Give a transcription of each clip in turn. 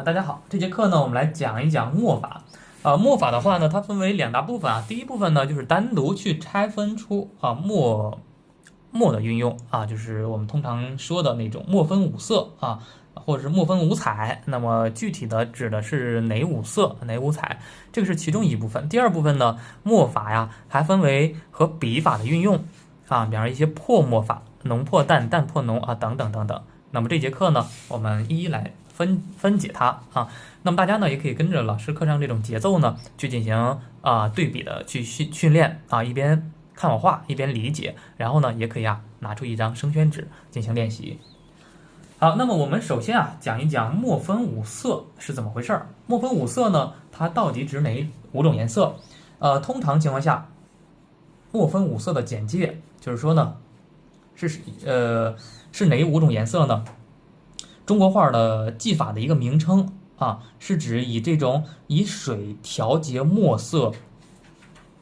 大家好，这节课呢，我们来讲一讲墨法。墨法的话呢，它分为两大部分啊。第一部分呢，就是单独去拆分出墨的运用啊，就是我们通常说的那种墨分五色啊，或者是墨分五彩。那么具体的指的是哪五色、哪五彩，这个是其中一部分。第二部分呢，墨法呀还分为和笔法的运用啊，比方一些破墨法、浓破淡、淡破浓啊等等等等。那么这节课呢，我们一一来分解它啊。那么大家呢，也可以跟着老师课上这种节奏呢，去进行对比的去训练啊，一边看我画一边理解，然后呢，也可以拿出一张生宣纸进行练习。好，那么我们首先讲一讲墨分五色是怎么回事儿。墨分五色呢，它到底指哪五种颜色？通常情况下，墨分五色的简介就是说呢，是哪五种颜色呢？中国画的技法的一个名称啊，是指以水调节墨色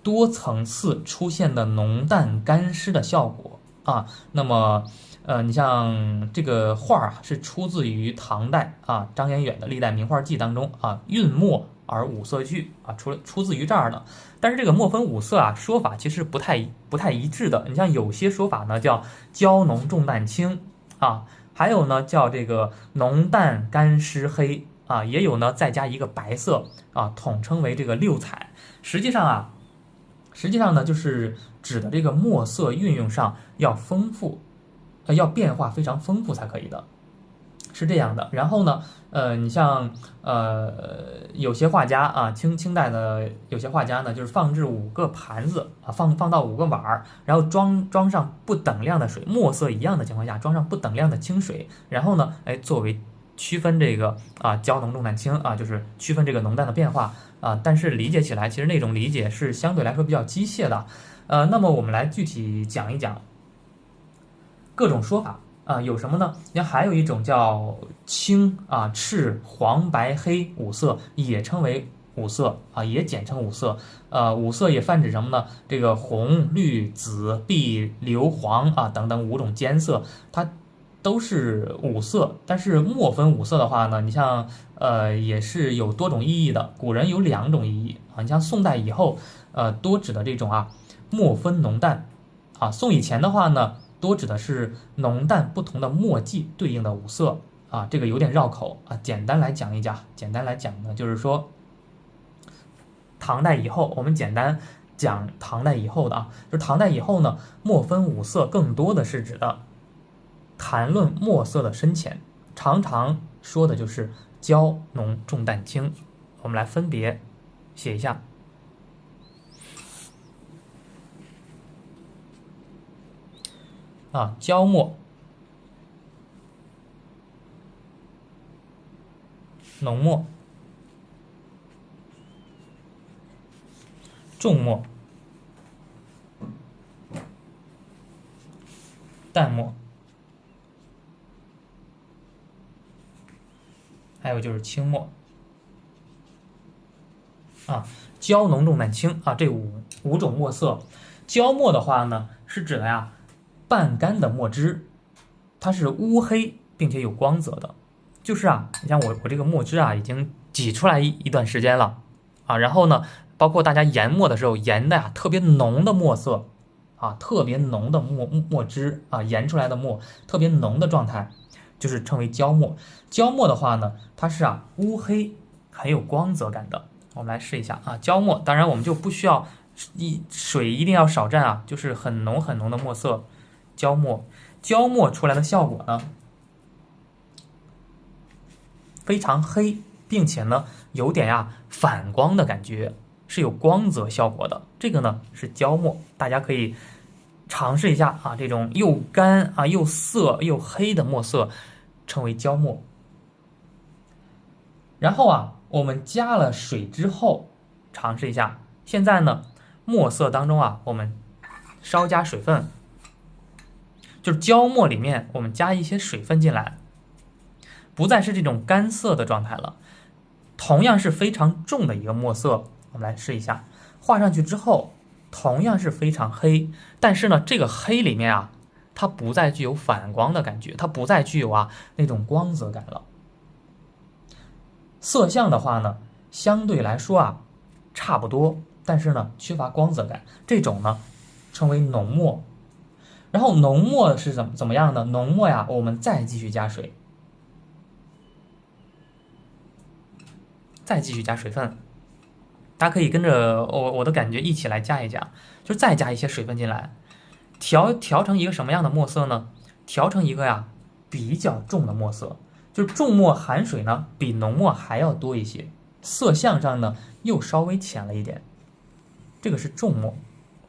多层次出现的浓淡干湿的效果啊。那么你像这个画是出自于唐代张彦远的《历代名画记》当中韵墨而五色俱出自于这儿的。但是这个墨分五色说法其实不太一致的。你像有些说法呢叫焦浓重淡青还有呢叫这个浓淡干湿黑也有呢再加一个白色统称为这个六彩。实际上呢就是指的这个墨色运用上要丰富，要变化非常丰富才可以的，是这样的。然后呢你像有些画家清代的有些画家呢，就是放置5个盘子放到5个碗儿，然后装上不等量的水，墨色一样的情况下装上不等量的清水，然后呢作为区分这个焦浓重淡青就是区分这个浓淡的变化但是理解起来其实那种理解是相对来说比较机械的。那么我们来具体讲一讲各种说法有什么呢？你看还有一种叫青赤黄白黑五色，也称为五色也简称五色。五色也泛指什么呢？这个红绿紫碧硫黄等等5种间色，它都是五色。但是墨分五色的话呢，你像也是有多种意义的。古人有2种意义你像宋代以后多指的这种墨分浓淡宋以前的话呢，多指的是浓淡不同的墨迹对应的五色这个有点绕口简单来讲呢，就是说唐代以后，我们简单讲唐代以后的就是唐代以后呢，墨分五色更多的是指的谈论墨色的深浅，常常说的就是焦浓重淡青。我们来分别写一下焦墨、浓墨、重墨、淡墨，还有就是清墨焦浓重淡青这五种墨色。焦墨的话呢，是指的半干的墨汁，它是乌黑并且有光泽的。就是你像我这个墨汁已经挤出来一段时间了然后呢，包括大家研墨的时候研的特别浓的墨色特别浓的墨汁研出来的墨特别浓的状态，就是称为焦墨。焦墨的话呢，它是乌黑很有光泽感的。我们来试一下焦墨，当然我们就不需要水一定要少蘸就是很浓很浓的墨色。焦墨出来的效果呢，非常黑，并且呢有点反光的感觉，是有光泽效果的。这个呢是焦墨，大家可以尝试一下这种又干又涩又黑的墨色称为焦墨。然后我们加了水之后尝试一下，现在呢墨色当中我们稍加水分，就是焦墨里面我们加一些水分进来，不再是这种干涩的状态了。同样是非常重的一个墨色，我们来试一下，画上去之后同样是非常黑，但是呢这个黑里面它不再具有反光的感觉，它不再具有那种光泽感了。色相的话呢，相对来说啊差不多，但是呢缺乏光泽感，这种呢称为浓墨。然后浓墨是怎么样呢？浓墨呀，我们再继续加水，再继续加水分。大家可以跟着我的感觉一起来加一加，就再加一些水分进来，调成一个什么样的墨色呢？调成一个呀比较重的墨色，就是重墨含水呢比浓墨还要多一些，色相上呢又稍微浅了一点，这个是重墨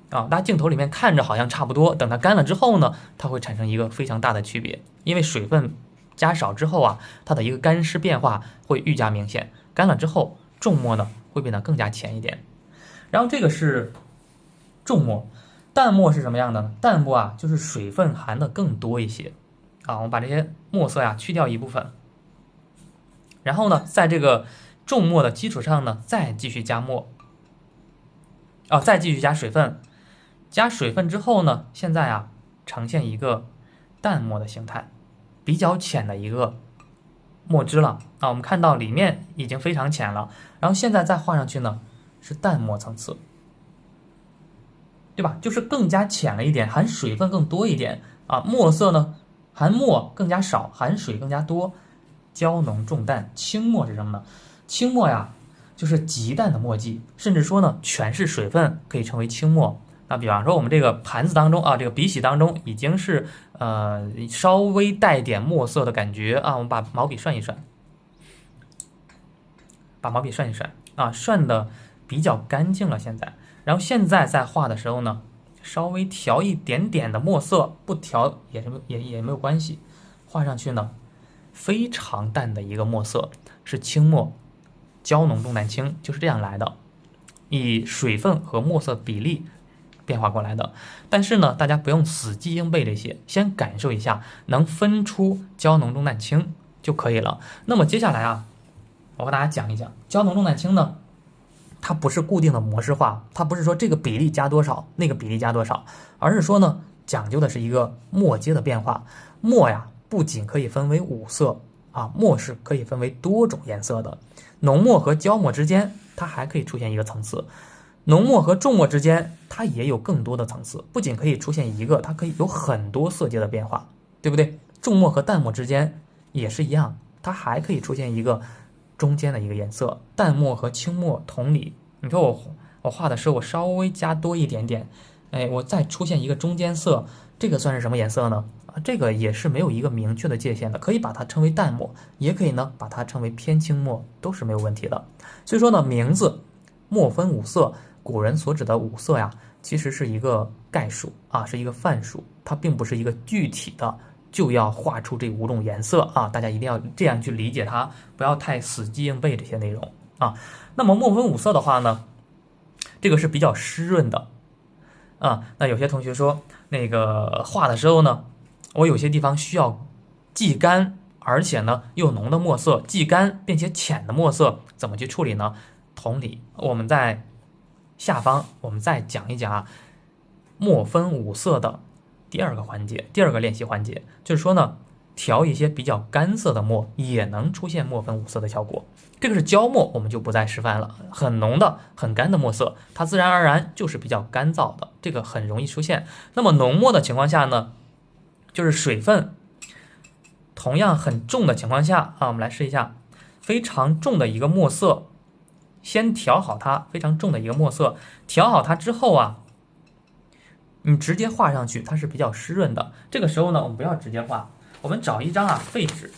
啊。大家镜头里面看着好像差不多，等它干了之后呢，它会产生一个非常大的区别，因为水分加少之后啊，它的一个干湿变化会愈加明显，干了之后重墨呢会变得更加浅一点。然后这个是重墨，淡墨是什么样的呢？淡墨啊就是水分含的更多一些啊。我们把这些墨色呀去掉一部分，然后呢在这个重墨的基础上呢再继续加墨再继续加水分。加水分之后呢，现在啊呈现一个淡墨的形态，比较浅的一个墨汁了啊。我们看到里面已经非常浅了，然后现在再画上去呢是淡墨层次，对吧？就是更加浅了一点，含水分更多一点啊。墨色呢含墨更加少，含水更加多，焦浓重淡。清墨是什么呢？清墨呀就是极淡的墨迹，甚至说呢全是水分，可以称为清墨。那比方说我们这个盘子当中啊，这个笔洗当中已经是稍微带点墨色的感觉啊，我们把毛笔涮一涮，把毛笔涮一涮啊，涮的比较干净了现在。然后现在在画的时候呢，稍微调一点点的墨色，不调也没有关系。画上去呢，非常淡的一个墨色，是清墨，焦浓重淡清，就是这样来的，以水分和墨色比例变化过来的。但是呢，大家不用死记硬背这些，先感受一下，能分出焦浓重淡清就可以了。那么接下来啊，我和大家讲一讲焦浓重淡清呢，它不是固定的模式化，它不是说这个比例加多少，那个比例加多少，而是说呢，讲究的是一个墨阶的变化。墨呀，不仅可以分为五色啊，墨是可以分为多种颜色的。浓墨和焦墨之间，它还可以出现一个层次。浓墨和重墨之间，它也有更多的层次，不仅可以出现一个，它可以有很多色阶的变化，对不对？重墨和淡墨之间也是一样，它还可以出现一个中间的一个颜色。淡墨和清墨同理，你说我画的时候我稍微加多一点点，我再出现一个中间色，这个算是什么颜色呢？这个也是没有一个明确的界限的，可以把它称为淡墨，也可以呢把它称为偏清墨，都是没有问题的。所以说呢，名字墨分五色，古人所指的五色呀，其实是一个概述啊，是一个范数，它并不是一个具体的就要画出这五种颜色啊，大家一定要这样去理解它，不要太死记硬背这些内容啊。那么墨分五色的话呢，这个是比较湿润的啊。那有些同学说，那个画的时候呢，我有些地方需要既干而且呢又浓的墨色，既干并且浅的墨色，怎么去处理呢？同理，我们在下方我们再讲一讲啊，墨分五色的第二个环节，第二个练习环节，就是说呢，调一些比较干涩的墨也能出现墨分五色的效果。这个是焦墨，我们就不再示范了。很浓的、很干的墨色，它自然而然就是比较干燥的，这个很容易出现。那么浓墨的情况下呢，就是水分同样很重的情况下啊，我们来试一下，非常重的一个墨色。先调好它，非常重的一个墨色，调好它之后啊，你直接画上去，它是比较湿润的。这个时候呢，我们不要直接画，我们找一张废纸。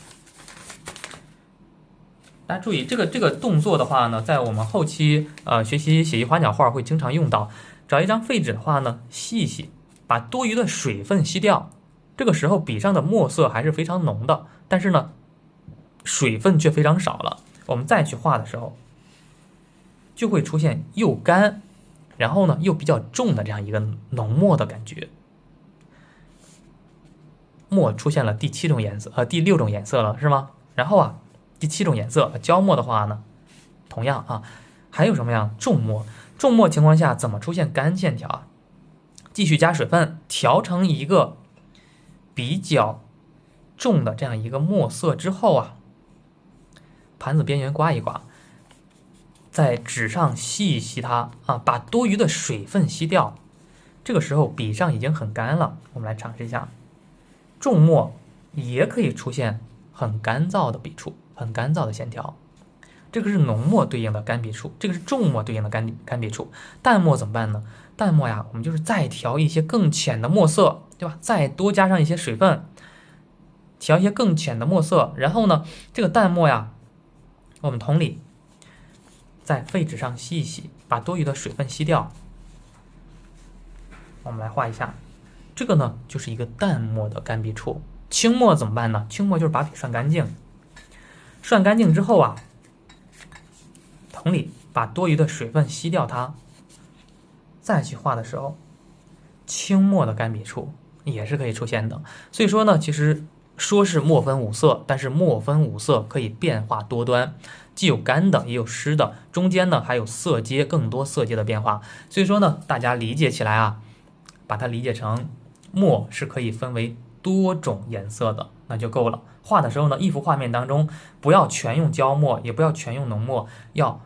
大家注意，这个动作的话呢，在我们后期学习写意花鸟画会经常用到。找一张废纸的话呢，吸一吸，把多余的水分吸掉。这个时候笔上的墨色还是非常浓的，但是呢，水分却非常少了。我们再去画的时候，就会出现又干，然后呢又比较重的这样一个浓墨的感觉。墨出现了第七种颜色，第六种颜色了，是吗？然后啊，第七种颜色焦墨的话呢，同样啊，还有什么样？重墨。重墨情况下怎么出现干线条啊？继续加水分，调成一个比较重的这样一个墨色之后啊，盘子边缘刮一刮，在纸上吸一吸它啊，把多余的水分吸掉。这个时候笔上已经很干了，我们来尝试一下，重墨也可以出现很干燥的笔触，很干燥的线条。这个是浓墨对应的干笔触，这个是重墨对应的干笔触。淡墨怎么办呢？淡墨呀，我们就是再调一些更浅的墨色，对吧？再多加上一些水分，调一些更浅的墨色，然后呢，这个淡墨呀，我们同理在废纸上吸一吸，把多余的水分吸掉。我们来画一下，这个呢就是一个淡墨的干笔触。轻墨怎么办呢？轻墨就是把笔涮干净，涮干净之后啊，同理把多余的水分吸掉它，再去画的时候，轻墨的干笔触也是可以出现的。所以说呢，其实说是墨分五色，但是墨分五色可以变化多端，既有干的也有湿的，中间呢还有色阶，更多色阶的变化。所以说呢，大家理解起来啊，把它理解成墨是可以分为多种颜色的，那就够了。画的时候呢，一幅画面当中不要全用焦墨，也不要全用浓墨，要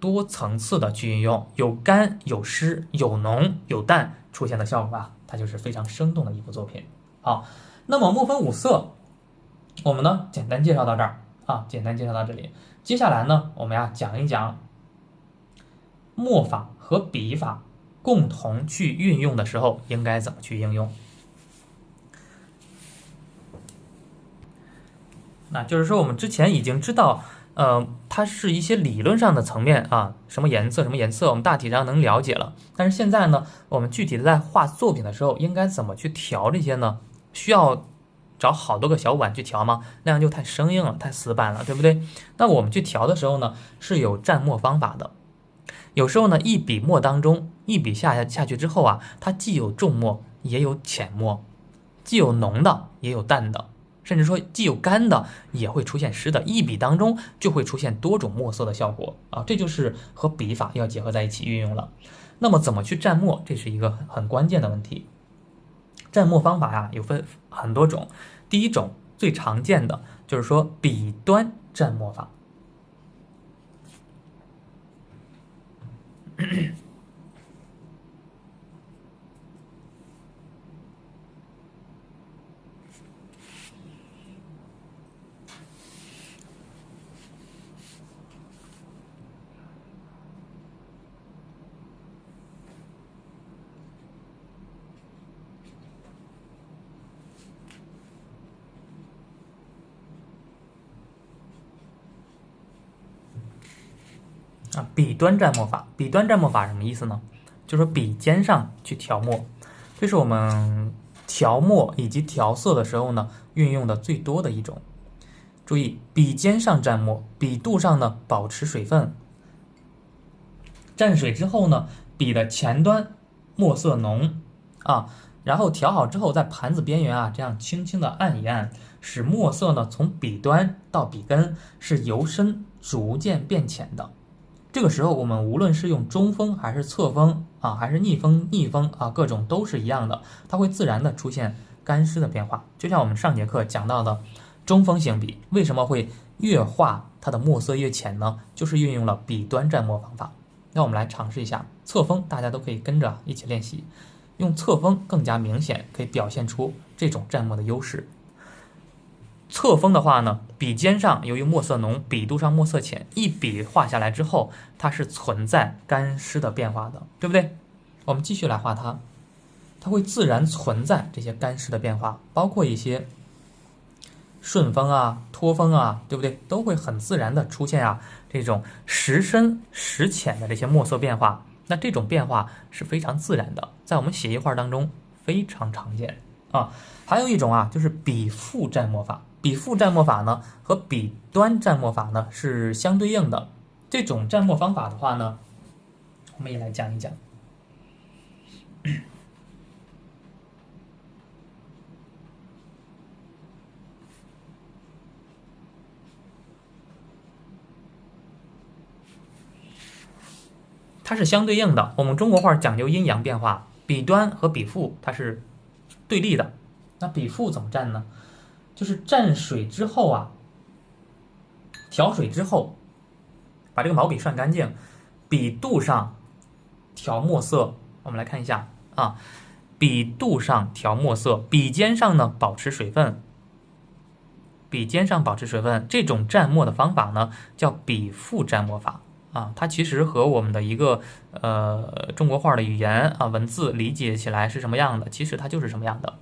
多层次的去运用，有干有湿有浓有淡出现的效果啊，它就是非常生动的一幅作品。好，那么墨分五色，我们呢简单介绍到这儿啊，简单介绍到这里。接下来呢，我们要讲一讲墨法和笔法共同去运用的时候应该怎么去应用。那就是说我们之前已经知道它是一些理论上的层面啊，什么颜色什么颜色我们大体上能了解了，但是现在呢，我们具体的在画作品的时候应该怎么去调这些呢？需要找好多个小碗去调吗？那样就太生硬了，太死板了，对不对？那我们去调的时候呢，是有蘸墨方法的。有时候呢，一笔墨当中，一笔下去之后啊，它既有重墨，也有浅墨，既有浓的，也有淡的，甚至说既有干的，也会出现湿的。一笔当中就会出现多种墨色的效果啊，这就是和笔法要结合在一起运用了。那么怎么去蘸墨，这是一个很关键的问题。蘸墨方法呀，有分很多种。第一种最常见的就是说笔端蘸墨法。笔端蘸墨法，笔端蘸墨法什么意思呢？就是说笔尖上去调墨，这是我们调墨以及调色的时候呢运用的最多的一种。注意，笔尖上蘸墨，笔肚上呢保持水分，蘸水之后呢，笔的前端墨色浓啊，然后调好之后，在盘子边缘啊这样轻轻的按一按，使墨色呢从笔端到笔根是由深逐渐变浅的。这个时候我们无论是用中锋还是侧锋啊，还是逆锋啊，各种都是一样的，它会自然的出现干湿的变化。就像我们上节课讲到的中锋型笔为什么会越画它的墨色越浅呢？就是运用了笔端蘸墨方法。那我们来尝试一下侧锋，大家都可以跟着一起练习，用侧锋更加明显，可以表现出这种蘸墨的优势。侧锋的话呢，笔尖上由于墨色浓，笔肚上墨色浅，一笔画下来之后，它是存在干湿的变化的，对不对？我们继续来画它，它会自然存在这些干湿的变化，包括一些顺锋啊、脱锋啊，对不对？都会很自然的出现啊这种时深时浅的这些墨色变化。那这种变化是非常自然的，在我们写意画当中非常常见啊。还有一种啊，就是笔腹蘸墨法。笔腹蘸墨法呢和笔端蘸墨法呢是相对应的。这种蘸墨方法的话呢，我们也来讲一讲。它是相对应的，我们中国画讲究阴阳变化，笔端和笔腹它是对立的。那笔腹怎么蘸呢？就是蘸水之后啊，调水之后，把这个毛笔涮干净，笔肚上调墨色。我们来看一下啊，笔肚上调墨色，笔尖上呢保持水分。笔尖上保持水分，这种蘸墨的方法呢叫笔腹蘸墨法啊。它其实和我们的一个中国画的语言啊文字理解起来是什么样的，其实它就是什么样的。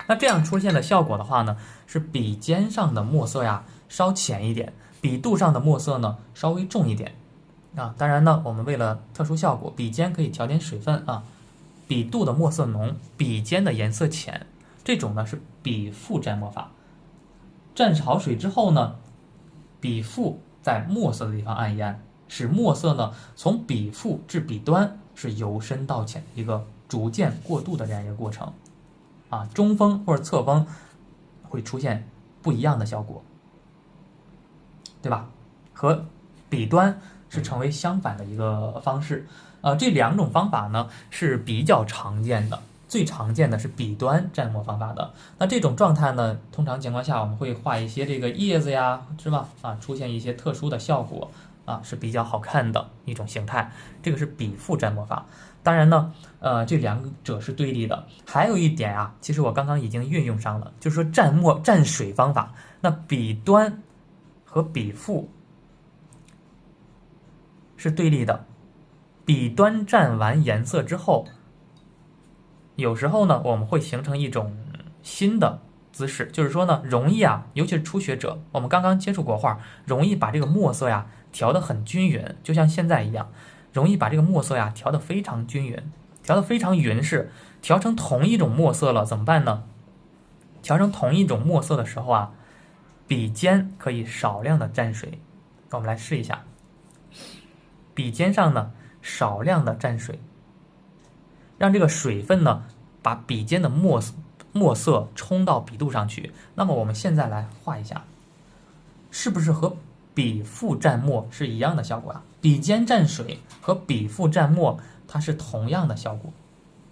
那这样出现的效果的话呢，是笔尖上的墨色呀稍浅一点，笔肚上的墨色呢稍微重一点啊。当然呢，我们为了特殊效果，笔尖可以调点水分啊。笔肚的墨色浓，笔尖的颜色浅，这种呢是笔腹蘸墨法。蘸好水之后呢，笔腹在墨色的地方按压，使墨色呢从笔腹至笔端是由深到浅一个逐渐过渡的这样一个过程啊。中锋或者侧锋会出现不一样的效果，对吧？和笔端是成为相反的一个方式。这两种方法呢是比较常见的。最常见的是笔端蘸墨方法的，那这种状态呢，通常情况下我们会画一些这个叶子呀，是吧？啊，出现一些特殊的效果啊，是比较好看的一种形态。这个是笔腹蘸墨法。当然呢，这两者是对立的。还有一点啊，其实我刚刚已经运用上了，就是说蘸水方法。那笔端和笔腹是对立的，笔端蘸完颜色之后。有时候呢，我们会形成一种新的姿势，就是说呢，容易啊，尤其是初学者，我们刚刚接触国画，容易把这个墨色呀调得很均匀，就像现在一样，容易把这个墨色呀调得非常均匀，调得非常匀实，调成同一种墨色了，怎么办呢？调成同一种墨色的时候啊，笔尖可以少量的蘸水，我们来试一下，笔尖上呢少量的蘸水。让这个水分呢，把笔尖的墨色冲到笔肚上去。那么我们现在来画一下，是不是和笔腹蘸墨是一样的效果啊？笔尖蘸水和笔腹蘸墨，它是同样的效果，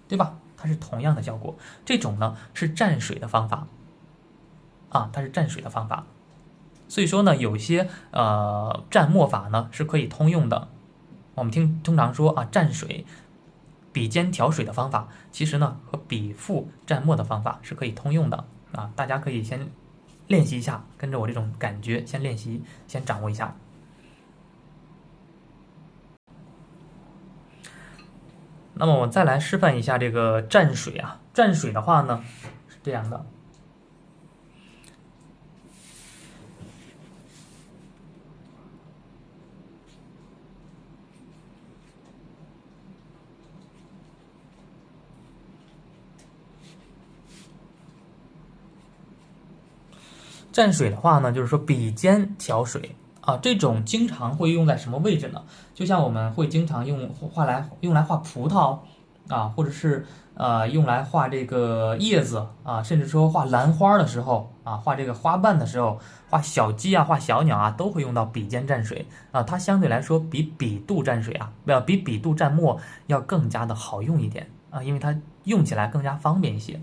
对吧？它是同样的效果。这种呢是蘸水的方法啊，它是蘸水的方法。所以说呢，有些蘸墨法呢是可以通用的。我们通常说啊，蘸水。笔尖调水的方法，其实呢和笔腹蘸墨的方法是可以通用的啊，大家可以先练习一下，跟着我这种感觉先练习，先掌握一下。那么我再来示范一下这个蘸水啊，蘸水的话呢是这样的。蘸水的话呢，就是说笔尖调水啊，这种经常会用在什么位置呢？就像我们会经常用来画葡萄啊，或者是用来画这个叶子啊，甚至说画兰花的时候啊，画这个花瓣的时候，画小鸡啊，画小鸟啊，都会用到笔尖蘸水啊。它相对来说比笔肚蘸水啊，比笔肚蘸墨要更加的好用一点啊，因为它用起来更加方便一些。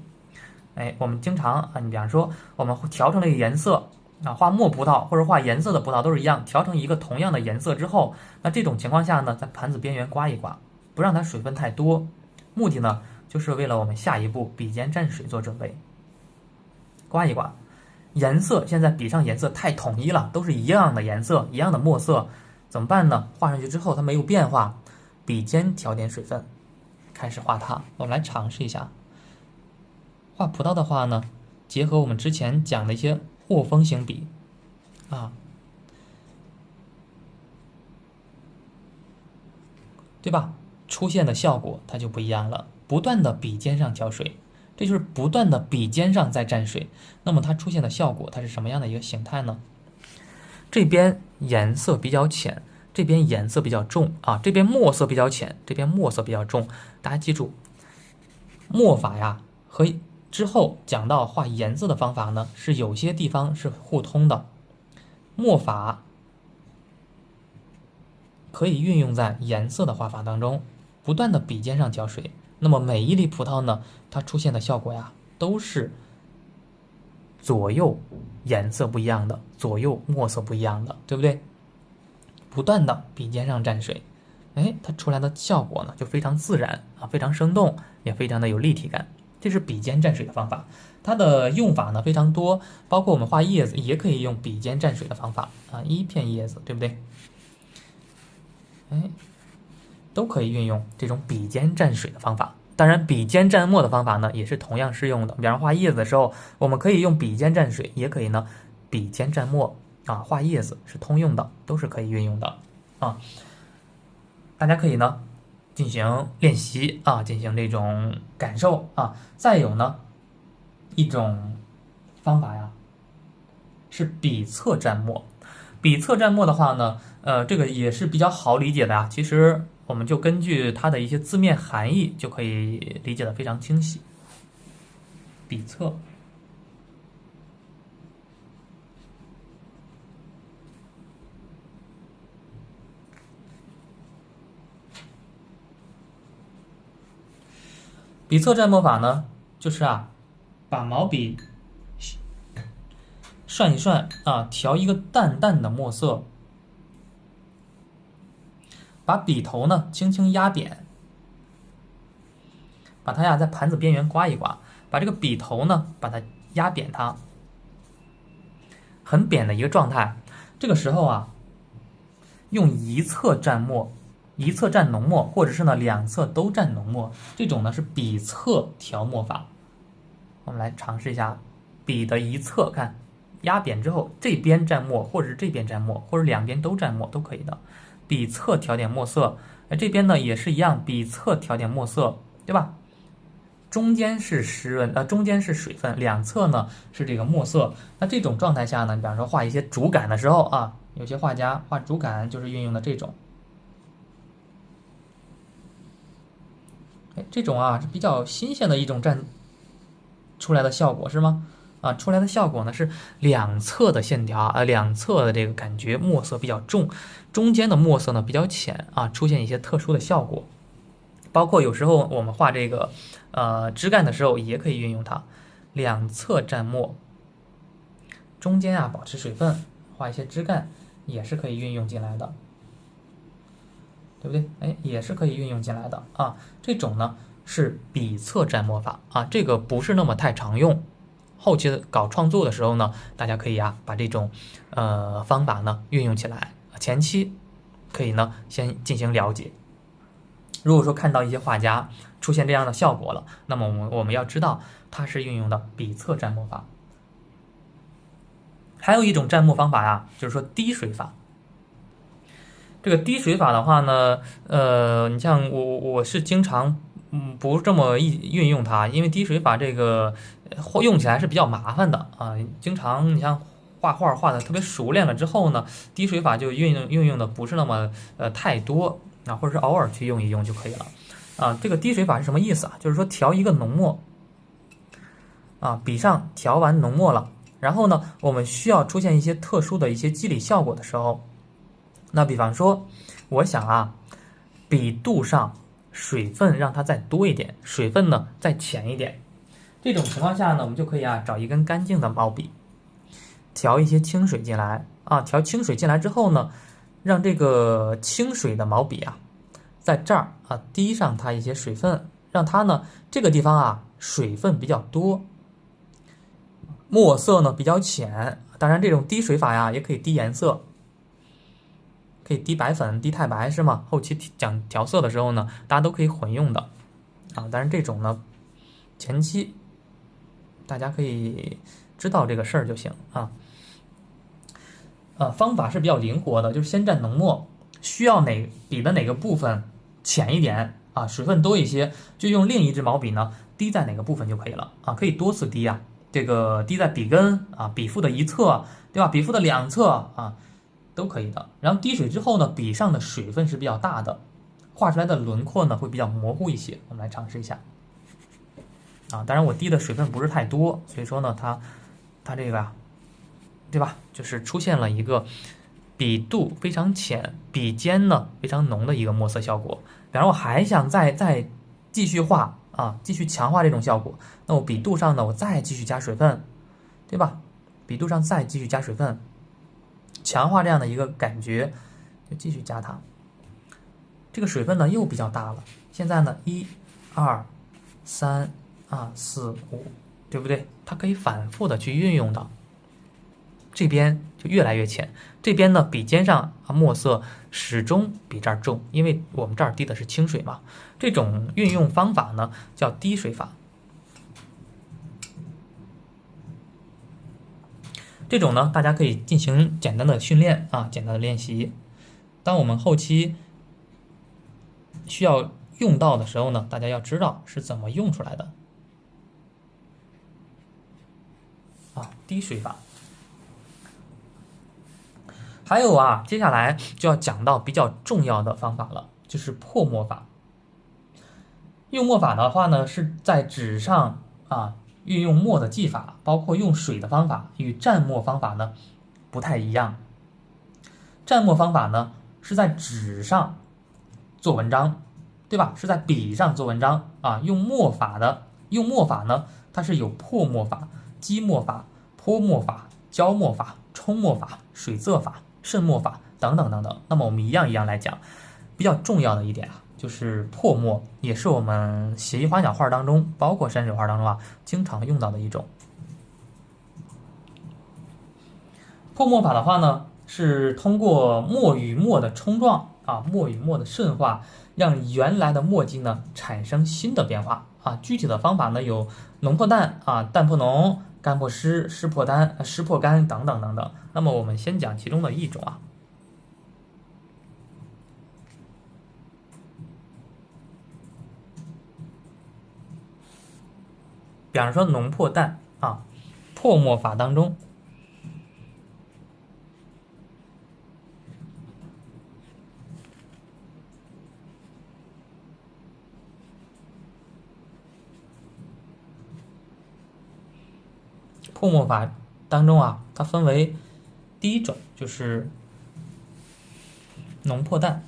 哎，我们经常啊，你比方说，我们调成了一个颜色啊，画墨葡萄或者画颜色的葡萄都是一样，调成一个同样的颜色之后，那这种情况下呢，在盘子边缘刮一刮，不让它水分太多，目的呢，就是为了我们下一步笔尖蘸水做准备。刮一刮，颜色现在笔上颜色太统一了，都是一样的颜色，一样的墨色，怎么办呢？画上去之后它没有变化，笔尖调点水分，开始画它。我们来尝试一下。画葡萄的话呢，结合我们之前讲的一些握风型笔啊，对吧？出现的效果它就不一样了。不断的笔尖上调水，这就是不断的笔尖上在蘸水。那么它出现的效果，它是什么样的一个形态呢？这边颜色比较浅，这边颜色比较重啊，这边墨色比较浅，这边墨色比较重。大家记住，墨法呀和之后讲到画颜色的方法呢，是有些地方是互通的。墨法可以运用在颜色的画法当中，不断的笔尖上调水。那么每一粒葡萄呢，它出现的效果呀，都是左右颜色不一样的，左右墨色不一样的，对不对？不断的笔尖上蘸水，它出来的效果呢就非常自然啊，非常生动，也非常的有立体感。这是笔尖蘸水的方法，它的用法呢非常多，包括我们画叶子也可以用笔尖蘸水的方法啊，一片叶子，对不对？都可以运用这种笔尖蘸水的方法。当然，笔尖蘸墨的方法呢也是同样适用的。比方画叶子的时候，我们可以用笔尖蘸水，也可以呢笔尖蘸墨啊，画叶子是通用的，都是可以运用的啊。大家可以呢进行练习啊，进行这种感受啊。再有呢一种方法呀，是笔侧蘸墨。笔侧蘸墨的话呢，这个也是比较好理解的啊。其实我们就根据它的一些字面含义就可以理解的非常清晰。笔侧。笔侧蘸墨法呢，就是把毛笔涮一涮啊，调一个淡淡的墨色，把笔头呢轻轻压扁，把它在盘子边缘刮一刮，把这个笔头呢把它压扁它，很扁的一个状态。这个时候用一侧蘸墨，一侧蘸浓墨，或者是呢两侧都蘸浓墨，这种呢是笔侧调墨法。我们来尝试一下，笔的一侧看压扁之后，这边蘸墨，或者是这边蘸墨，或者两边都蘸墨都可以的。笔侧调点墨色，这边呢也是一样，笔侧调点墨色，对吧？中间是湿润，中间是水分，两侧呢是这个墨色。那这种状态下呢，比方说画一些竹竿的时候有些画家画竹竿就是运用的这种。这种是比较新鲜的一种蘸出来的效果，是吗？出来的效果呢是两侧的线条两侧的这个感觉墨色比较重，中间的墨色呢比较浅出现一些特殊的效果。包括有时候我们画这个枝干的时候也可以运用它，两侧蘸墨，中间保持水分，画一些枝干也是可以运用进来的，对不对？也是可以运用进来的这种呢是笔侧蘸墨法这个不是那么太常用。后期搞创作的时候呢，大家可以把这种方法呢运用起来，前期可以呢先进行了解。如果说看到一些画家出现这样的效果了，那么我们要知道它是运用的笔侧蘸墨法。还有一种蘸墨方法就是说滴水法。这个滴水法的话呢，你像我是经常不这么运用它，因为滴水法这个用起来是比较麻烦的经常你像画画画的特别熟练了之后呢，滴水法就运用的不是那么太多或者是偶尔去用一用就可以了这个滴水法是什么意思就是说调一个浓墨笔上调完浓墨了，然后呢我们需要出现一些特殊的一些肌理效果的时候，那比方说我想笔肚上水分让它再多一点，水分呢再浅一点，这种情况下呢，我们就可以找一根干净的毛笔，调一些清水进来调清水进来之后呢，让这个清水的毛笔在这儿滴上它一些水分，让它呢这个地方水分比较多，墨色呢比较浅。当然这种滴水法也可以滴颜色，可以滴白粉、滴太白是吗？后期讲调色的时候呢，大家都可以混用的当然这种呢前期大家可以知道这个事儿就行方法是比较灵活的，就是先蘸浓墨，需要笔的哪个部分浅一点水分多一些，就用另一支毛笔呢滴在哪个部分就可以了可以多次滴这个滴在笔根笔腹的一侧，对吧？笔腹的两侧都可以的。然后滴水之后呢，笔上的水分是比较大的，画出来的轮廓呢会比较模糊一些。我们来尝试一下当然我滴的水分不是太多，所以说呢它这个对吧，就是出现了一个笔肚非常浅，笔尖呢非常浓的一个墨色效果。比方我还想再继续画继续强化这种效果，那我笔肚上呢我再继续加水分，对吧？笔肚上再继续加水分，强化这样的一个感觉，就继续加它。这个水分呢又比较大了，现在呢1、2、3、4、5，对不对？它可以反复的去运用的。这边就越来越浅，这边呢笔尖上墨色始终比这儿重，因为我们这儿滴的是清水嘛。这种运用方法呢叫滴水法。这种呢大家可以进行简单的训练简单的练习。当我们后期需要用到的时候呢，大家要知道是怎么用出来的。滴水法。还有接下来就要讲到比较重要的方法了，就是破墨法。用墨法的话呢，是在纸上运用墨的技法，包括用水的方法，与蘸墨方法呢不太一样。蘸墨方法呢是在纸上做文章，对吧？是在笔上做文章用墨法呢，它是有破墨法、击墨法、泼墨法、浇墨法、冲墨法、水色法、渗墨法等等等等。那么我们一样一样来讲，比较重要的一点就是破墨，也是我们写意花鸟画当中，包括山水画当中经常用到的一种。破墨法的话呢，是通过墨与墨的冲撞墨与墨的渗化，让原来的墨迹呢产生新的变化具体的方法呢有浓破淡淡破浓、干破湿、湿破干、湿破干等等等等。那么我们先讲其中的一种比方说浓破淡破墨法当中，破墨法当中它分为第一种就是浓破淡。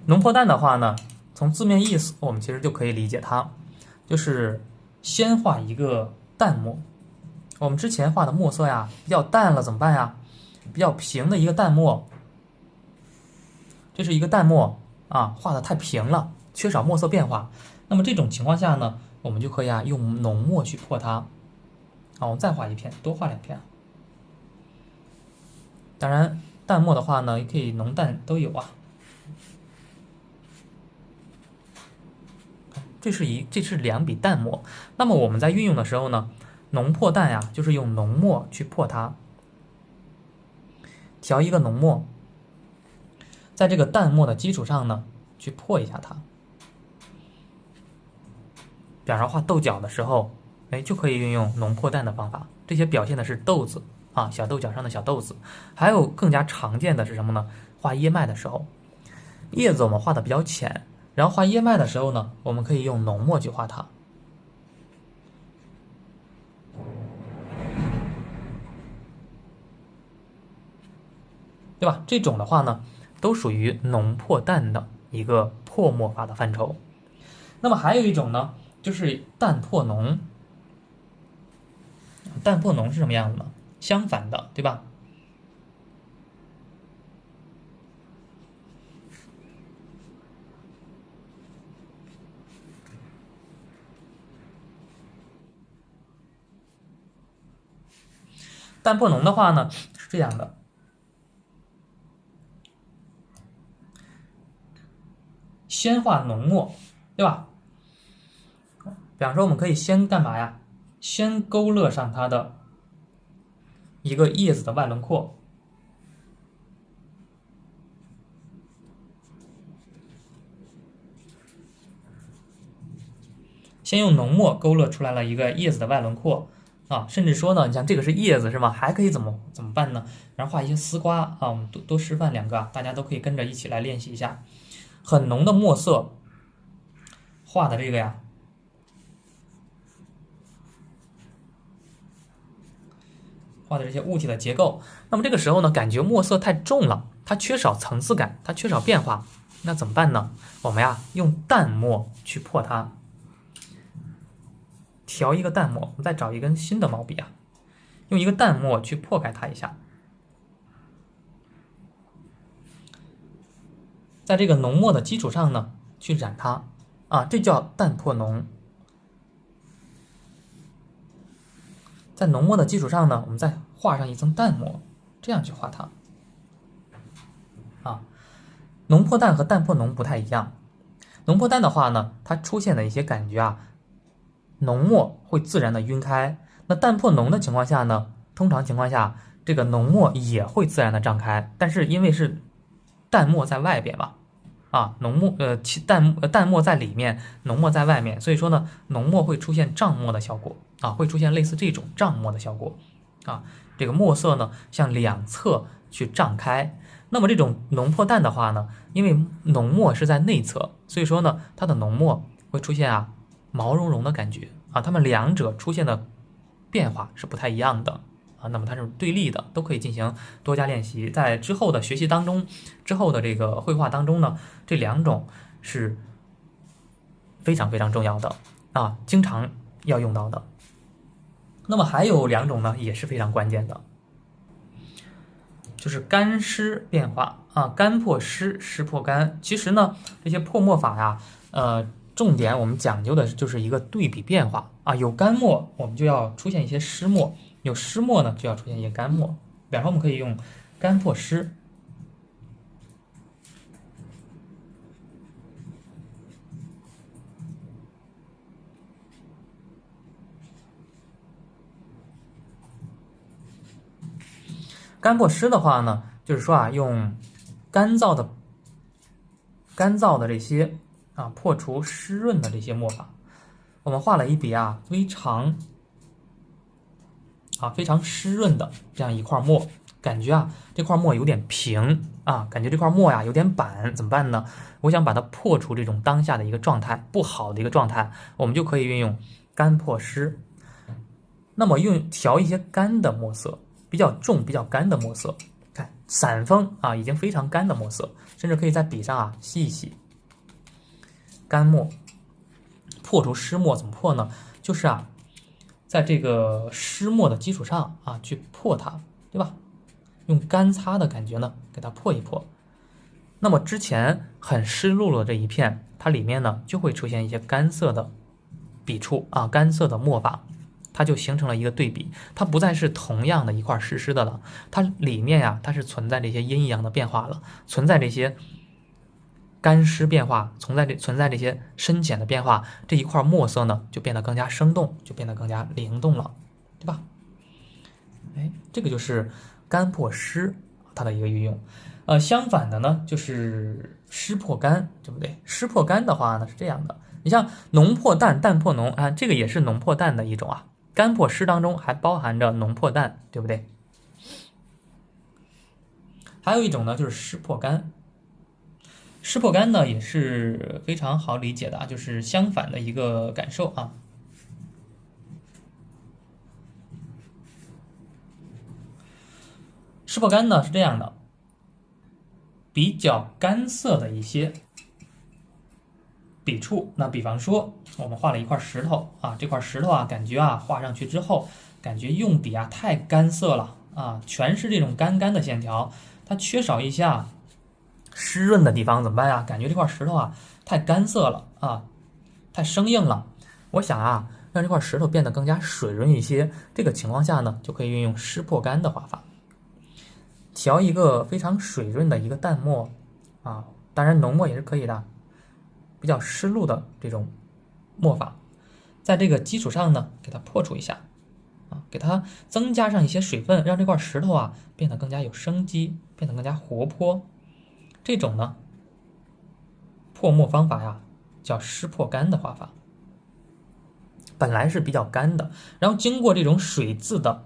浓破淡的话呢，从字面意思我们其实就可以理解它，就是先画一个淡墨。我们之前画的墨色比较淡了怎么办比较平的一个淡墨，这是一个淡墨画的太平了，缺少墨色变化。那么这种情况下呢，我们就可以用浓墨去破它。我们再画一片，多画2片。当然淡墨的话呢，也可以浓淡都有这是2笔淡墨。那么我们在运用的时候呢，浓破淡就是用浓墨去破它，调一个浓墨，在这个淡墨的基础上呢，去破一下它。比方说画豆角的时候，就可以运用浓破淡的方法。这些表现的是豆子小豆角上的小豆子。还有更加常见的是什么呢？画叶脉的时候，叶子我们画的比较浅，然后画叶脉的时候呢，我们可以用浓墨去画它，对吧？这种的话呢，都属于浓破淡的一个破墨法的范畴。那么还有一种呢，就是淡破浓。淡破浓是什么样子呢？相反的，对吧？淡破浓的话呢，是这样的，先画浓墨，对吧？比方说我们可以先干嘛先勾勒上它的一个叶子的外轮廓，先用浓墨勾勒出来了一个叶子的外轮廓甚至说呢，你像这个是叶子是吗？还可以怎么办呢？然后画一些丝瓜我们多示范2个大家都可以跟着一起来练习一下。很浓的墨色画的这个呀，画的这些物体的结构。那么这个时候呢，感觉墨色太重了，它缺少层次感，它缺少变化，那怎么办呢？我们呀用淡墨去破它，调一个淡墨，我们再找一根新的毛笔啊，用一个淡墨去破开它一下，在这个浓墨的基础上呢，去染它啊，这叫淡破浓。在浓墨的基础上呢，我们再画上一层淡墨，这样去画它。啊，浓破淡和淡破浓不太一样。浓破淡的话呢，它出现的一些感觉啊，浓墨会自然的晕开。那淡破浓的情况下呢，通常情况下这个浓墨也会自然的胀开，但是因为是淡墨在外边嘛，啊，淡墨在里面，浓墨在外面，所以说呢，浓墨会出现胀墨的效果啊，会出现类似这种胀墨的效果啊。这个墨色呢向两侧去胀开。那么这种浓破淡的话呢，因为浓墨是在内侧，所以说呢，它的浓墨会出现啊毛茸茸的感觉啊，它们两者出现的变化是不太一样的啊。那么它是对立的，都可以进行多加练习，在之后的学习当中，之后的这个绘画当中呢，这两种是非常非常重要的啊，经常要用到的。那么还有两种呢，也是非常关键的。就是干湿变化啊，干破湿，湿破干。其实呢，这些破墨法呀，重点我们讲究的就是一个对比变化啊。有干墨，我们就要出现一些湿墨；有湿墨呢，就要出现一些干墨。比方说，我们可以用干破湿。干破湿的话呢，就是说啊，用干燥的这些啊破除湿润的这些墨法。我们画了一笔啊非常湿润的这样一块墨，感觉啊这块墨有点平啊，感觉这块墨呀有点板，怎么办呢？我想把它破除这种当下的一个状态，不好的一个状态，我们就可以运用干破湿。那么调一些干的墨色，比较重、比较干的墨色，看散锋啊，已经非常干的墨色，甚至可以在笔上啊吸一吸。干墨破除湿墨怎么破呢？就是啊，在这个湿墨的基础上啊去破它，对吧？用干擦的感觉呢，给它破一破。那么之前很湿漉漉的这一片，它里面呢就会出现一些干涩的笔触啊，干涩的墨法。它就形成了一个对比，它不再是同样的一块湿湿的了，它里面呀，它是存在这些阴阳的变化了，存在这些干湿变化，存在这些深浅的变化，这一块墨色呢就变得更加生动，就变得更加灵动了，对吧？哎，这个就是干破湿它的一个运用。相反的呢，就是湿破干，对不对？湿破干的话呢是这样的，你像浓破淡，淡破浓啊，这个也是浓破淡的一种啊。干破湿当中还包含着浓破淡，对不对？还有一种呢，就是湿破干。湿破干呢也是非常好理解的啊，就是相反的一个感受啊。湿破干呢是这样的，比较干涩的一些笔触。那比方说，我们画了一块石头啊，这块石头啊，感觉啊画上去之后，感觉用笔啊太干涩了啊，全是这种干干的线条，它缺少一下湿润的地方，怎么办呀？感觉这块石头啊太干涩了啊，太生硬了。我想啊，让这块石头变得更加水润一些，这个情况下呢，就可以运用湿破干的画法，调一个非常水润的一个淡墨啊，当然浓墨也是可以的。比较湿漉的这种墨法，在这个基础上呢，给它破除一下啊，给它增加上一些水分，让这块石头啊变得更加有生机，变得更加活泼。这种呢，破墨方法呀，叫湿破干的画法。本来是比较干的，然后经过这种水渍的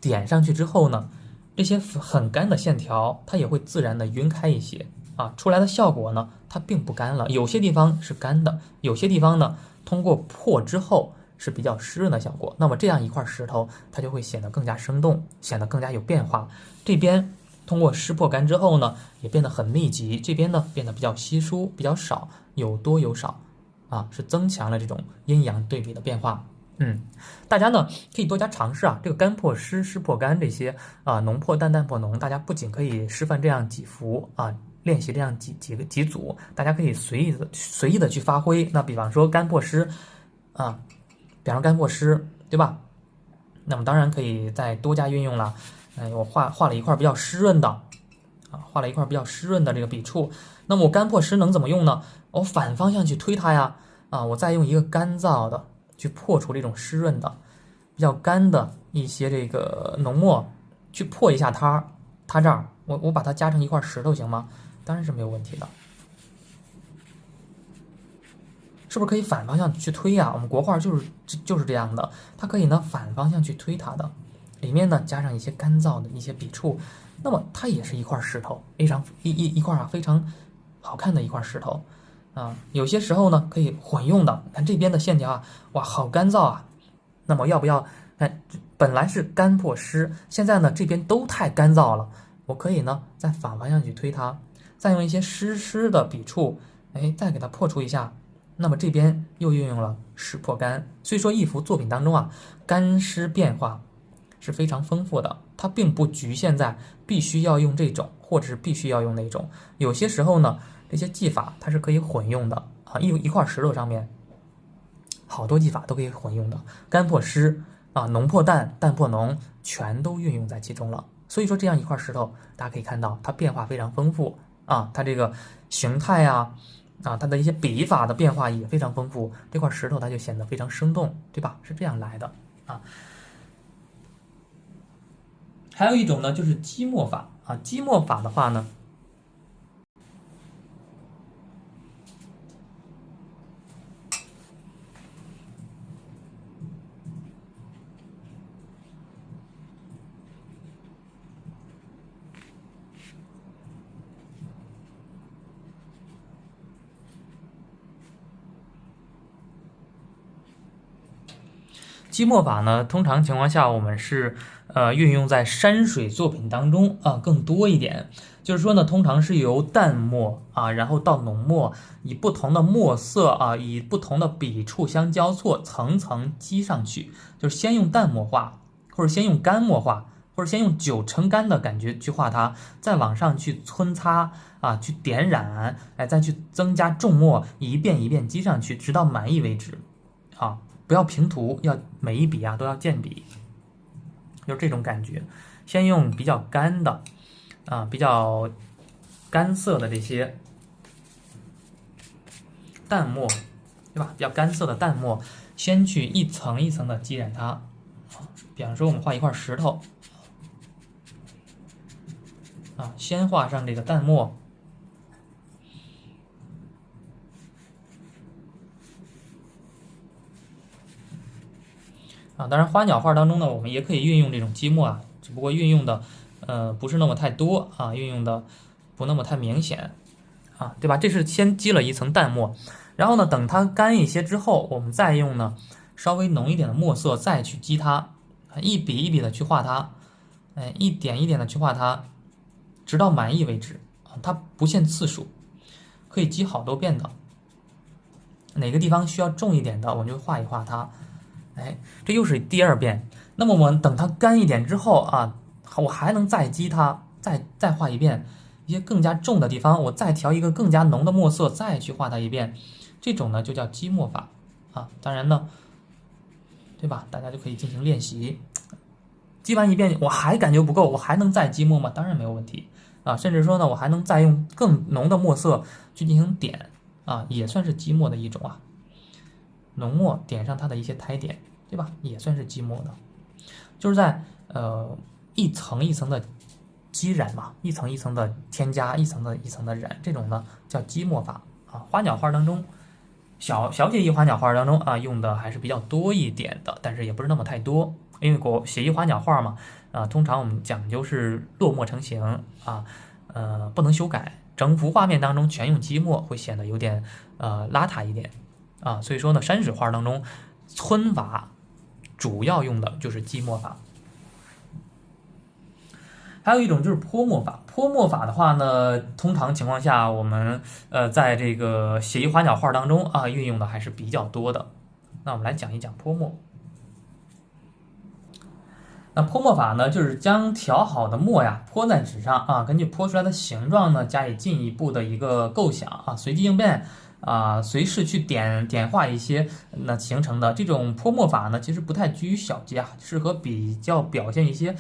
点上去之后呢，这些很干的线条，它也会自然的晕开一些啊，出来的效果呢，它并不干了，有些地方是干的，有些地方呢，通过破之后是比较湿润的效果。那么这样一块石头，它就会显得更加生动，显得更加有变化。这边通过湿破干之后呢，也变得很密集，这边呢变得比较稀疏，比较少，有多有少，啊，是增强了这种阴阳对比的变化。大家呢可以多加尝试啊，这个干破湿，湿破干这些啊，浓破淡，淡破浓，大家不仅可以示范这样几幅啊，练习这样几组，大家可以随意的去发挥。那比方说干破湿啊，比方说干破湿，对吧？那么当然可以再多加运用了。我画了一块比较湿润的啊，画了一块比较湿润的这个笔触。那么我干破湿能怎么用呢？我反方向去推它呀，啊，我再用一个干燥的去破除这种湿润的、比较干的一些这个浓墨，去破一下它这儿，我把它加成一块石头行吗？当然是没有问题的，是不是可以反方向去推呀？我们国画就是这样的，它可以呢反方向去推它的，里面呢加上一些干燥的一些笔触，那么它也是一块石头，一块非常好看的一块石头。啊，有些时候呢可以混用的。看这边的线条啊，哇，好干燥啊。那么要不要？本来是干破湿，现在呢这边都太干燥了。我可以呢在反方向去推它，再用一些湿的笔触，再给它破除一下。那么这边又运用了湿破干。所以说一幅作品当中啊，干湿变化是非常丰富的，它并不局限在必须要用这种，或者是必须要用那种。有些时候呢，这些技法它是可以混用的啊，一块石头上面好多技法都可以混用的，干破湿啊，浓破淡，淡破浓，全都运用在其中了。所以说这样一块石头，大家可以看到它变化非常丰富啊，它这个形态啊，它的一些笔法的变化也非常丰富，这块石头它就显得非常生动，对吧？是这样来的啊。还有一种呢，就是积墨法啊，积墨法的话呢。积墨法呢，通常情况下我们是运用在山水作品当中啊更多一点。就是说呢，通常是由淡墨啊，然后到浓墨，以不同的墨色啊，以不同的笔触相交错，层层积上去。就是先用淡墨画，或者先用干墨画，或者先用九成干的感觉去画它，再往上去皴擦啊，去点染，再去增加重墨，一遍一遍积上去，直到满意为止啊。不要平涂，要每一笔啊都要见笔，就是这种感觉。先用比较干的啊，比较干涩的这些淡墨，对吧？比较干涩的淡墨，先去一层一层的积染它。比方说，我们画一块石头啊，先画上这个淡墨。当然花鸟画当中呢，我们也可以运用这种积墨啊，只不过运用的不是那么太多啊，运用的不那么太明显啊，对吧？这是先积了一层淡墨，然后呢，等它干一些之后，我们再用呢稍微浓一点的墨色再去积它，一笔一笔的去画它，一点一点的去画它，直到满意为止啊，它不限次数，可以积好多遍的。哪个地方需要重一点的，我们就画一画它。这又是第二遍。那么我们等它干一点之后啊，我还能再积它，再画一遍一些更加重的地方，我再调一个更加浓的墨色，再去画它一遍。这种呢就叫积墨法啊。当然呢，对吧？大家就可以进行练习。积完一遍，我还感觉不够，我还能再积墨吗？当然没有问题啊。甚至说呢，我还能再用更浓的墨色去进行点啊，也算是积墨的一种啊。浓墨点上它的一些胎点，对吧？也算是积墨的，就是在一层一层的积染嘛，一层一层的添加，一层一层的染，这种呢叫积墨法啊。花鸟画当中，小写意花鸟画当中啊，用的还是比较多一点的，但是也不是那么太多，因为写意花鸟画嘛，通常我们讲究是落墨成形啊，不能修改整幅画面当中全用积墨会显得有点邋遢一点啊，所以说呢，山水画当中皴法主要用的就是积墨法。还有一种就是泼墨法，泼墨法的话呢，通常情况下我们在这个写意花鸟画当中啊运用的还是比较多的。那我们来讲一讲泼墨。那泼墨法呢，就是将调好的墨呀泼在纸上啊，根据泼出来的形状呢加以进一步的一个构想啊，随机应变啊，随时去点画一些，那形成的这种泼墨法呢，其实不太拘于小节啊，适合比较表现一些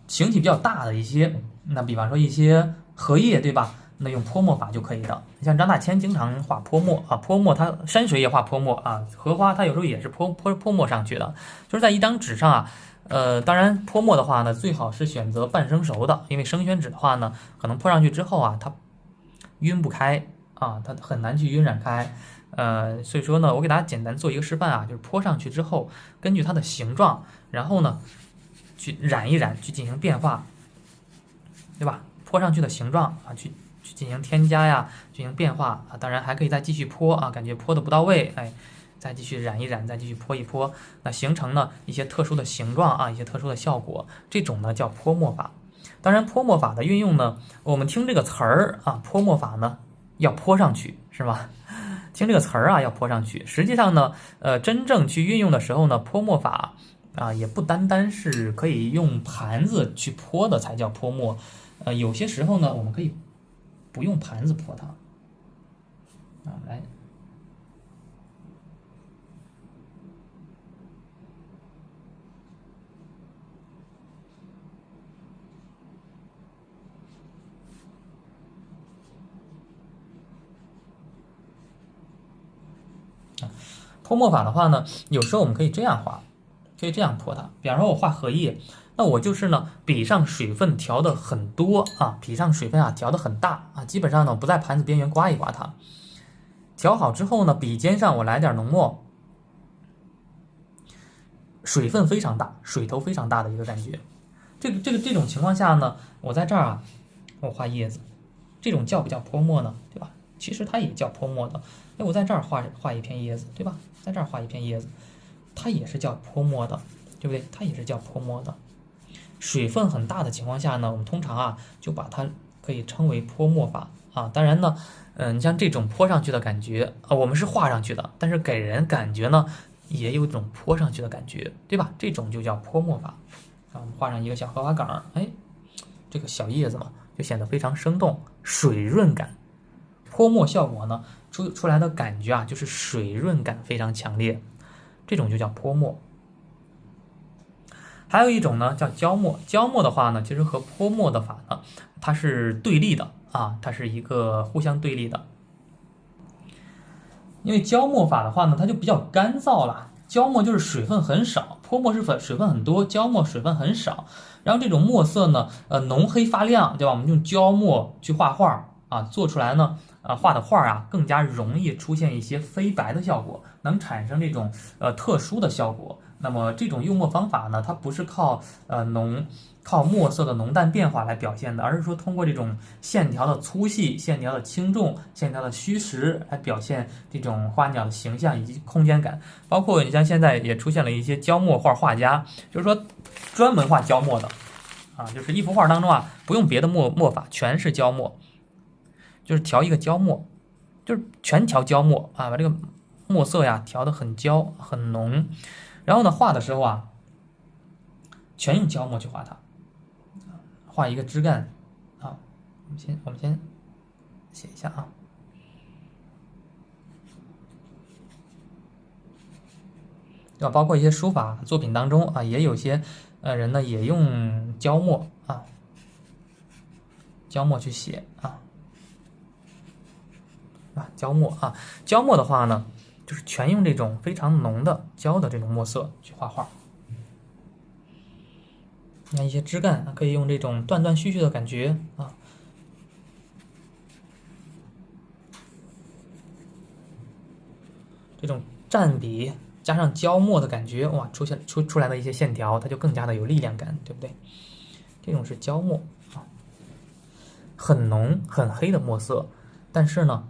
形体比较大的一些，那比方说一些荷叶，对吧？那用泼墨法就可以的。像张大千经常画泼墨啊，泼墨他山水也画泼墨啊，荷花他有时候也是泼墨上去的，就是在一张纸上啊。当然泼墨的话呢，最好是选择半生熟的，因为生宣纸的话呢，可能泼上去之后啊，它晕不开啊，它很难去晕染开。所以说呢，我给大家简单做一个示范啊，就是泼上去之后，根据它的形状，然后呢去染一染，去进行变化，对吧？泼上去的形状啊，去进行添加呀，进行变化啊。当然还可以再继续泼啊，感觉泼的不到位，哎，再继续染一染，再继续泼一泼，那形成呢一些特殊的形状啊，一些特殊的效果，这种呢叫泼墨法。当然，泼墨法的运用呢，我们听这个词儿啊，泼墨法呢要泼上去，是吧？听这个词儿啊要泼上去，实际上呢，真正去运用的时候呢，泼墨法啊也不单单是可以用盘子去泼的才叫泼墨，有些时候呢，我们可以不用盘子泼它啊，来。泼墨法的话呢，有时候我们可以这样画，可以这样泼它。比方说，我画荷叶，那我就是呢，笔上水分调的很多啊，笔上水分啊调的很大啊，基本上呢，不在盘子边缘刮一刮它。调好之后呢，笔尖上我来点浓墨，水分非常大，水头非常大的一个感觉。这种情况下呢，我在这儿啊，我画叶子，这种叫不叫泼墨呢？对吧？其实它也叫泼墨的。哎，我在这儿画一片叶子，对吧？在这儿画一片叶子，它也是叫泼墨的，对不对？它也是叫泼墨的。水分很大的情况下呢，我们通常啊就把它可以称为泼墨法啊。当然呢，你像这种泼上去的感觉啊，我们是画上去的，但是给人感觉呢也有一种泼上去的感觉，对吧？这种就叫泼墨法啊。我们画上一个小荷花杆，哎，这个小叶子嘛，就显得非常生动，水润感。泼墨效果呢，出来的感觉啊，就是水润感非常强烈，这种就叫泼墨。还有一种呢叫浇墨，浇墨的话呢，其实和泼墨的法呢，它是对立的啊，它是一个互相对立的。因为浇墨法的话呢，它就比较干燥了，浇墨就是水分很少，泼墨是水分很多，浇墨水分很少。然后这种墨色呢，浓黑发亮，对吧？我们用浇墨去画画啊，做出来呢。画的画啊，更加容易出现一些飞白的效果，能产生这种特殊的效果。那么这种用墨方法呢，它不是靠墨色的浓淡变化来表现的，而是说通过这种线条的粗细、线条的轻重、线条的虚实来表现这种花鸟的形象以及空间感。包括你像现在也出现了一些浇墨画画家，就是说专门画浇墨的啊，就是一幅画当中啊，不用别的墨法，全是浇墨。就是调一个焦墨，就是全调焦墨啊，把这个墨色呀调得很焦很浓，然后呢画的时候啊，全用焦墨去画它，画一个枝干啊，我们先写一下啊，对吧？包括一些书法作品当中啊，也有些人呢也用焦墨啊，焦墨去写啊。焦墨啊，焦墨的话呢，就是全用这种非常浓的焦的这种墨色去画画。你看一些枝干可以用这种断断续续的感觉啊，这种蘸笔加上焦墨的感觉，哇，出来的一些线条，它就更加的有力量感，对不对？这种是焦墨啊。很浓很黑的墨色，但是呢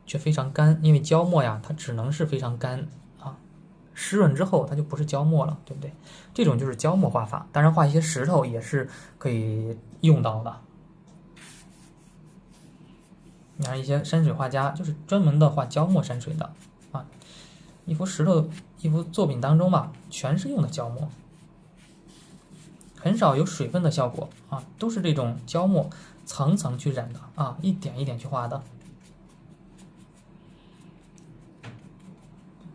却非常干，因为胶墨呀它只能是非常干啊，湿润之后它就不是胶墨了，对不对？这种就是胶墨画法。当然画一些石头也是可以用到的。你看一些山水画家就是专门的画胶墨山水的啊，一幅石头一幅作品当中吧，全是用的胶墨，很少有水分的效果啊，都是这种胶墨层层去染的啊，一点一点去画的，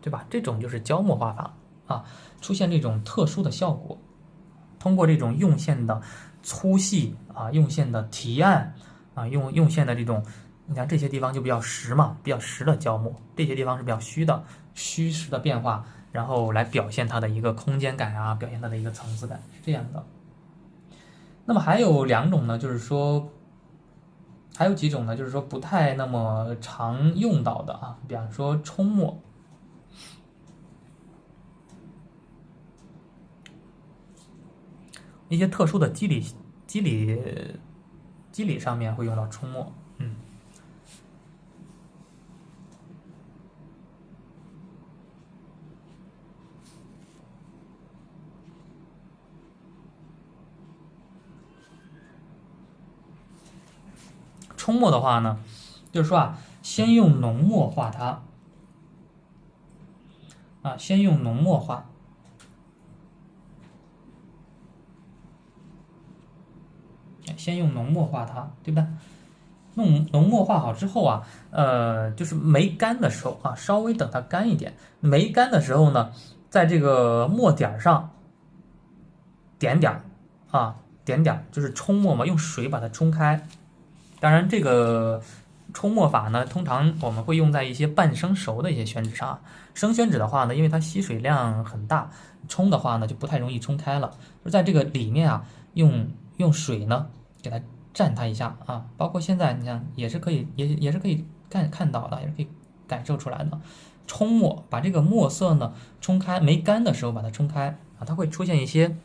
对吧？这种就是胶墨画法啊，出现这种特殊的效果，通过这种用线的粗细啊，用线的提暗啊，用线的这种，你看这些地方就比较实嘛，比较实的胶墨，这些地方是比较虚的，虚实的变化，然后来表现它的一个空间感啊，表现它的一个层次感，是这样的。那么还有两种呢，就是说，还有几种呢，就是说不太那么常用到的啊，比方说冲墨。一些特殊的肌理上面会用到冲墨，冲墨的话呢，就是说啊，先用浓墨画它，啊，先用浓墨画，先用浓墨画它，对不对？浓墨画好之后啊，就是没干的时候啊，稍微等它干一点。没干的时候呢，在这个墨点上点点啊，点点就是冲墨嘛，用水把它冲开。当然，这个冲墨法呢，通常我们会用在一些半生熟的一些宣纸上。生宣纸的话呢，因为它吸水量很大，冲的话呢就不太容易冲开了。就在这个里面啊，用水呢给它蘸它一下啊，包括现在你看也是可以，也是可以看到的，也是可以感受出来的。冲墨把这个墨色呢冲开，没干的时候把它冲开啊，它会出现一些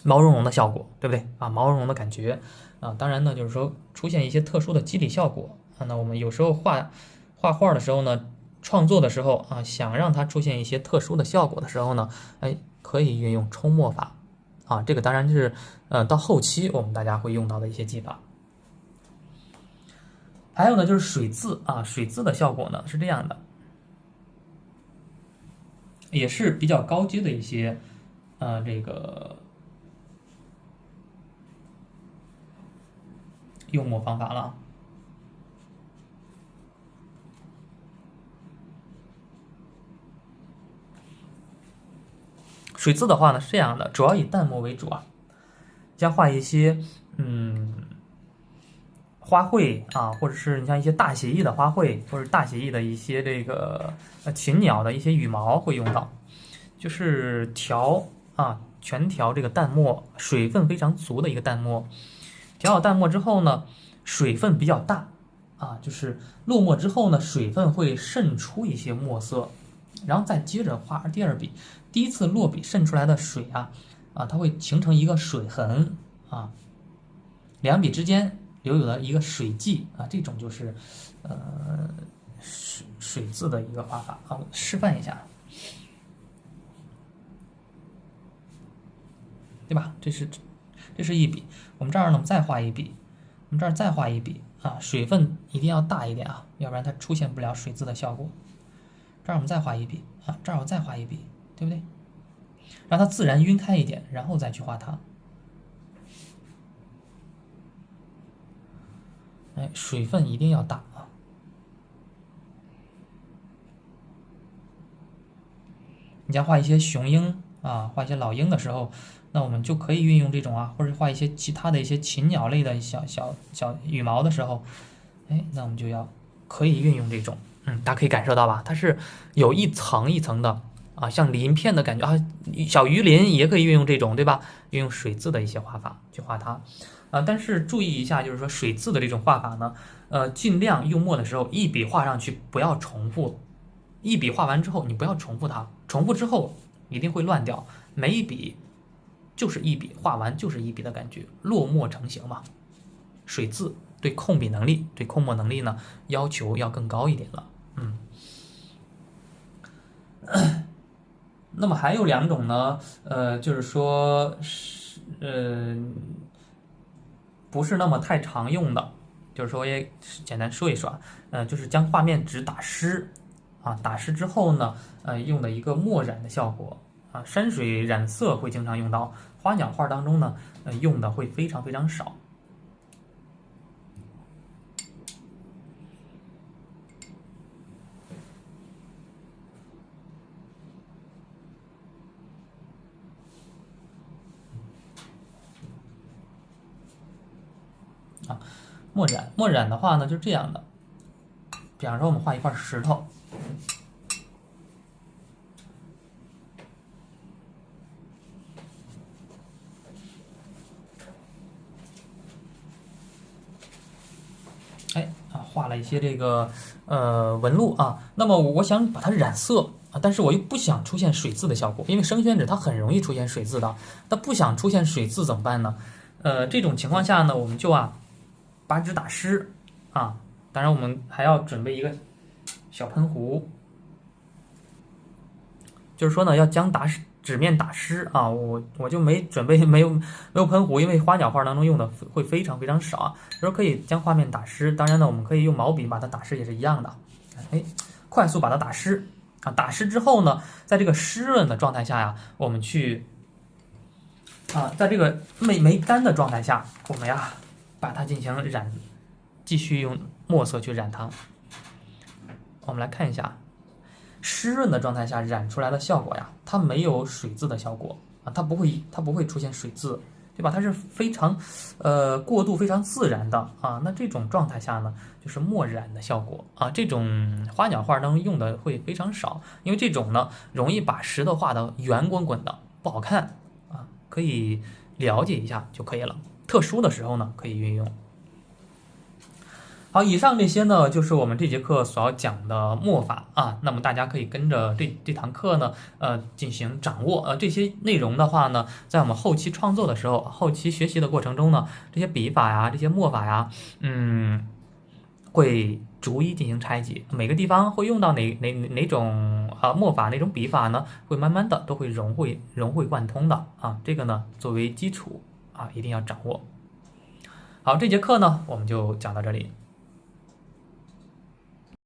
毛茸茸的效果，对不对啊？毛茸茸的感觉啊，当然呢，就是说出现一些特殊的肌理效果啊。那我们有时候画画的时候呢，创作的时候啊，想让它出现一些特殊的效果的时候呢，哎，可以运用冲墨法啊。这个当然是到后期我们大家会用到的一些技法。还有呢，就是水渍啊，水渍的效果呢是这样的，也是比较高阶的一些这个用墨方法了。水渍的话呢是这样的，主要以淡墨为主啊，像画一些花卉啊，或者是你像一些大写意的花卉，或者大写意的一些这个禽鸟的一些羽毛会用到，就是调啊，全调这个淡墨，水分非常足的一个淡墨。调好淡墨之后呢，水分比较大啊，就是落墨之后呢，水分会渗出一些墨色，然后再接着画第二笔。第一次落笔渗出来的水啊，它会形成一个水痕啊，两笔之间留有了一个水迹啊，这种就是水渍的一个画法啊，我示范一下，对吧？这是一笔，我们这儿呢，我们再画一笔，我们这儿再画一笔啊，水分一定要大一点啊，要不然它出现不了水渍的效果。这儿我们再画一笔啊，这儿我再画一笔，对不对？让它自然晕开一点，然后再去画它。哎，水分一定要大啊！你像画一些雄鹰啊，画一些老鹰的时候，那我们就可以运用这种啊，或者画一些其他的一些禽鸟类的小羽毛的时候，哎，那我们就要可以运用这种，大家可以感受到吧？它是有一层一层的啊，像鳞片的感觉啊，小鱼鳞也可以运用这种，对吧？运用水渍的一些画法去画它。但是注意一下，就是说水渍的这种画法呢，尽量用墨的时候一笔画上去，不要重复。一笔画完之后，你不要重复它，重复之后一定会乱掉。每一笔就是一笔画完就是一笔的感觉，落墨成形嘛。水渍对控笔能力、对控墨能力呢要求要更高一点了。那么还有2种呢，就是说不是那么太常用的，就是说也简单说一说就是将画面纸打湿打湿之后呢，用的一个墨染的效果山水染色会经常用到，花鸟画当中呢，用的会非常非常少。墨染的话呢，就是这样的。比方说，我们画一块石头，画了一些这个纹路那么我想把它染色但是我又不想出现水渍的效果，因为生宣纸它很容易出现水渍的。那不想出现水渍怎么办呢？这种情况下呢，我们就把纸打湿当然我们还要准备一个小喷壶，就是说呢，要将纸面打湿我就没准备没有喷壶，因为花鸟画当中用的会非常非常少就是说可以将画面打湿。当然呢，我们可以用毛笔把它打湿也是一样的。快速把它打湿打湿之后呢，在这个湿润的状态下我们去在这个没干的状态下，我们把它进行染，继续用墨色去染它。我们来看一下湿润的状态下染出来的效果它没有水渍的效果它不会出现水渍，对吧？它是非常过渡非常自然的那这种状态下呢，就是墨染的效果这种花鸟画当中用的会非常少，因为这种呢容易把石头画的圆滚滚的，不好看可以了解一下就可以了。特殊的时候呢，可以运用。好，以上这些呢，就是我们这节课所要讲的墨法那么大家可以跟着这堂课呢，进行掌握这些内容的话呢，在我们后期创作的时候，后期学习的过程中呢，这些笔法这些墨法会逐一进行拆解，每个地方会用到哪种墨法、哪种笔法呢？会慢慢的都会融会贯通的这个呢作为基础一定要掌握。好，这节课呢我们就讲到这里。